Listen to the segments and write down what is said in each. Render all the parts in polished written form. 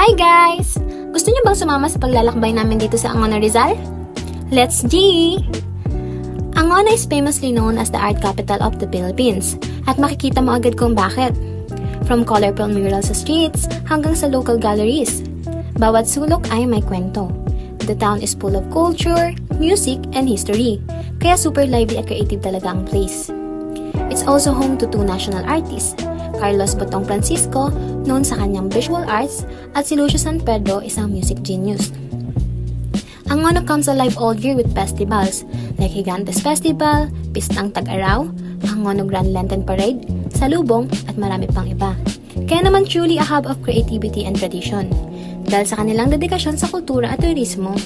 Hi guys! Gusto niyo bang sumama sa paglalakbay namin dito sa Angono, Rizal? Let's G! Angono is famously known as the art capital of the Philippines at makikita mo agad kung bakit. From colorful murals sa streets hanggang sa local galleries, bawat sulok ay may kwento. The town is full of culture, music, and history, kaya super lively at creative talaga ang place. It's also home to two national artists, Carlos Botong Francisco, known sa kanyang visual arts, at si Lucio San Pedro, isang music genius. Angono comes alive all year with festivals like Gigantes Festival, Pistang Tag-Araw, Angono Grand Lantern Parade, Salubong, at marami pang iba. Kaya naman truly a hub of creativity and tradition. Dahil sa kanilang dedikasyon sa kultura at turismo,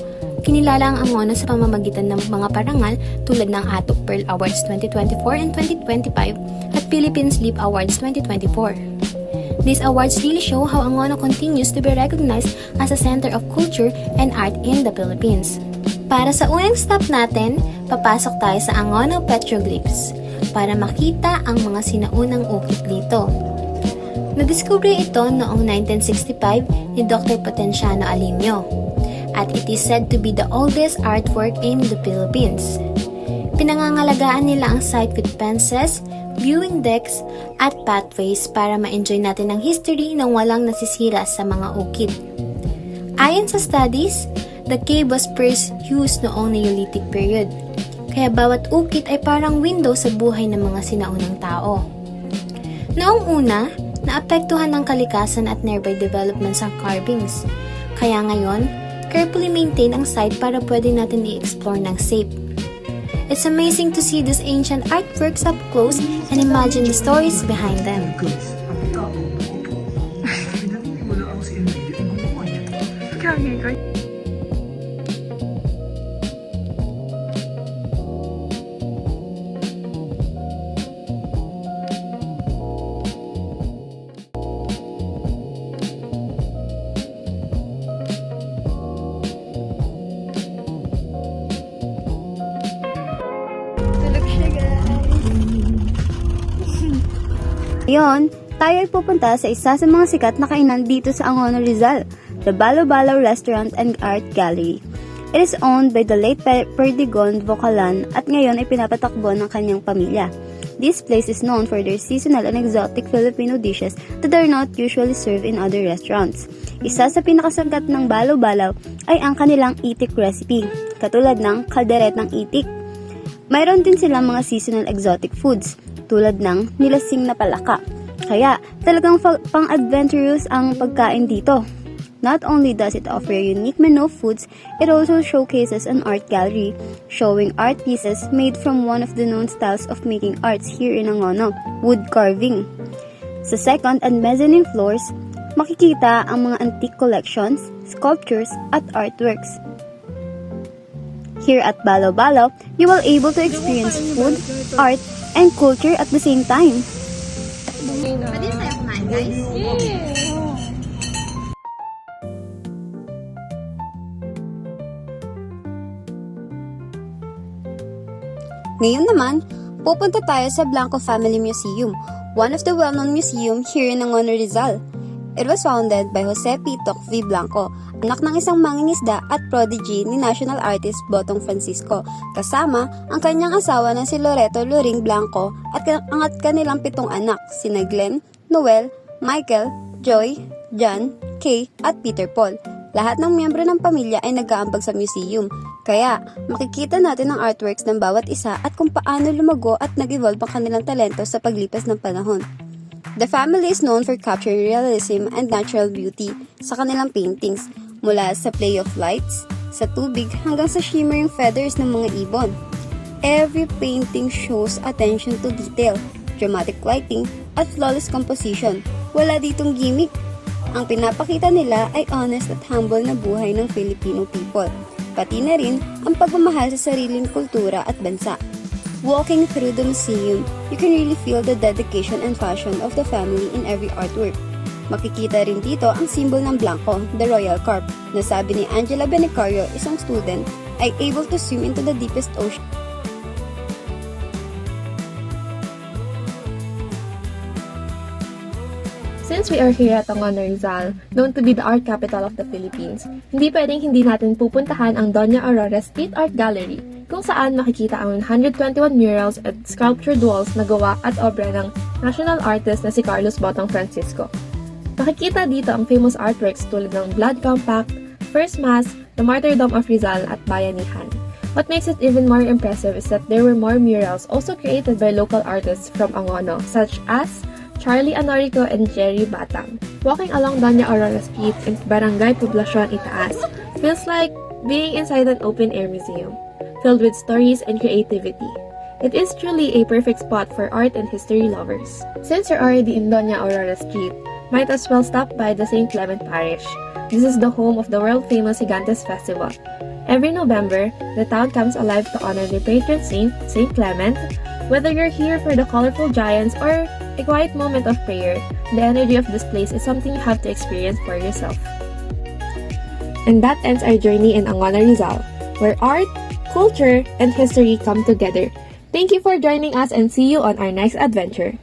kinilala ang Angono sa pamamagitan ng mga parangal tulad ng Atok Pearl Awards 2024 and 2025 at Philippine Sleep Awards 2024. These awards really show how Angono continues to be recognized as a center of culture and art in the Philippines. Para sa unang stop natin, papasok tayo sa Angono Petroglyphs para makita ang mga sinaunang ukit dito. Nadiskubre ito noong 1965 ni Dr. Potenciano Alimio at it is said to be the oldest artwork in the Philippines. Pinangangalagaan nila ang site with fences, viewing decks, at pathways para ma-enjoy natin ang history nang walang nasisira sa mga ukit. Ayon sa studies, the cave was first used noong Neolithic period, kaya bawat ukit ay parang window sa buhay ng mga sinaunang tao. Noong una, naapektuhan ng kalikasan at nearby developments ang carvings, kaya ngayon, carefully maintain ang site para pwede natin i-explore ng safe. It's amazing to see these ancient artworks up close and imagine the stories behind them. Ngayon, tayo ay pupunta sa isa sa mga sikat na kainan dito sa Angono, Rizal, the Balo Balo Restaurant and Art Gallery. It is owned by the late Perdigon Vocalan at ngayon ay pinapatakbo ng kanyang pamilya. This place is known for their seasonal and exotic Filipino dishes that are not usually served in other restaurants. Isa sa pinakasagat ng Balo Balo ay ang kanilang itik recipe, katulad ng kalderetang itik. Mayroon din silang mga seasonal exotic foods, tulad ng nilasing na palaka. Kaya talagang pang-adventurous ang pagkain dito. Not only does it offer a unique menu of foods, it also showcases an art gallery showing art pieces made from one of the known styles of making arts here in Angono, wood carving. Sa second and mezzanine floors, makikita ang mga antique collections, sculptures, at artworks. Here at Balo Balo, you will able to experience food, art, and culture at the same time. Pwede na tayo kumain, guys? Ngayon naman, pupunta tayo sa Blanco Family Museum, one of the well-known museum here in Angono, Rizal. It was founded by Jose P. V. Blanco, anak ng isang mangingisda at prodigy ni national artist Botong Francisco, kasama ang kanyang asawa na si Loreto Loring Blanco at ang kanilang 7 anak, sina Glenn, Noel, Michael, Joy, John, Kay, at Peter Paul. Lahat ng miyembro ng pamilya ay nag-aambag sa museum, kaya makikita natin ang artworks ng bawat isa at kung paano lumago at nag-evolve ang kanilang talento sa paglipas ng panahon. The family is known for capturing realism and natural beauty sa kanilang paintings, mula sa play of lights, sa tubig hanggang sa shimmering feathers ng mga ibon. Every painting shows attention to detail, dramatic lighting, at flawless composition. Wala ditong gimmick. Ang pinapakita nila ay honest at humble na buhay ng Filipino people, pati na rin ang pagmamahal sa sariling kultura at bansa. Walking through the museum, you can really feel the dedication and passion of the family in every artwork. Makikita rin dito ang symbol ng Blanco, the royal carp, na sabi ni Angela Benicario, isang student, ay able to swim into the deepest ocean. Sa Since we are here at Angono Rizal, known to be the art capital of the Philippines, hindi pwedeng hindi natin pupuntahan ang Doña Aurora Street Art Gallery, kung saan makikita ang 121 murals at sculptured walls na gawa at obra ng national artist na si Carlos Botong Francisco. Makikita dito ang famous artworks tulad ng Blood Compact, First Mass, The Martyrdom of Rizal at Bayanihan. What makes it even more impressive is that there were more murals also created by local artists from Angono, such as Charlie Anorico and Jerry Batang. Walking along Doña Aurora Street in Barangay Poblacion Itaas feels like being inside an open-air museum, filled with stories and creativity. It is truly a perfect spot for art and history lovers. Since you're already in Doña Aurora Street, might as well stop by the St. Clement Parish. This is the home of the world-famous Gigantes Festival. Every November, the town comes alive to honor their patron saint, St. Clement. Whether you're here for the colorful giants or a quiet moment of prayer, the energy of this place is something you have to experience for yourself. And that ends our journey in Angono Rizal, where art, culture, and history come together. Thank you for joining us and see you on our next adventure.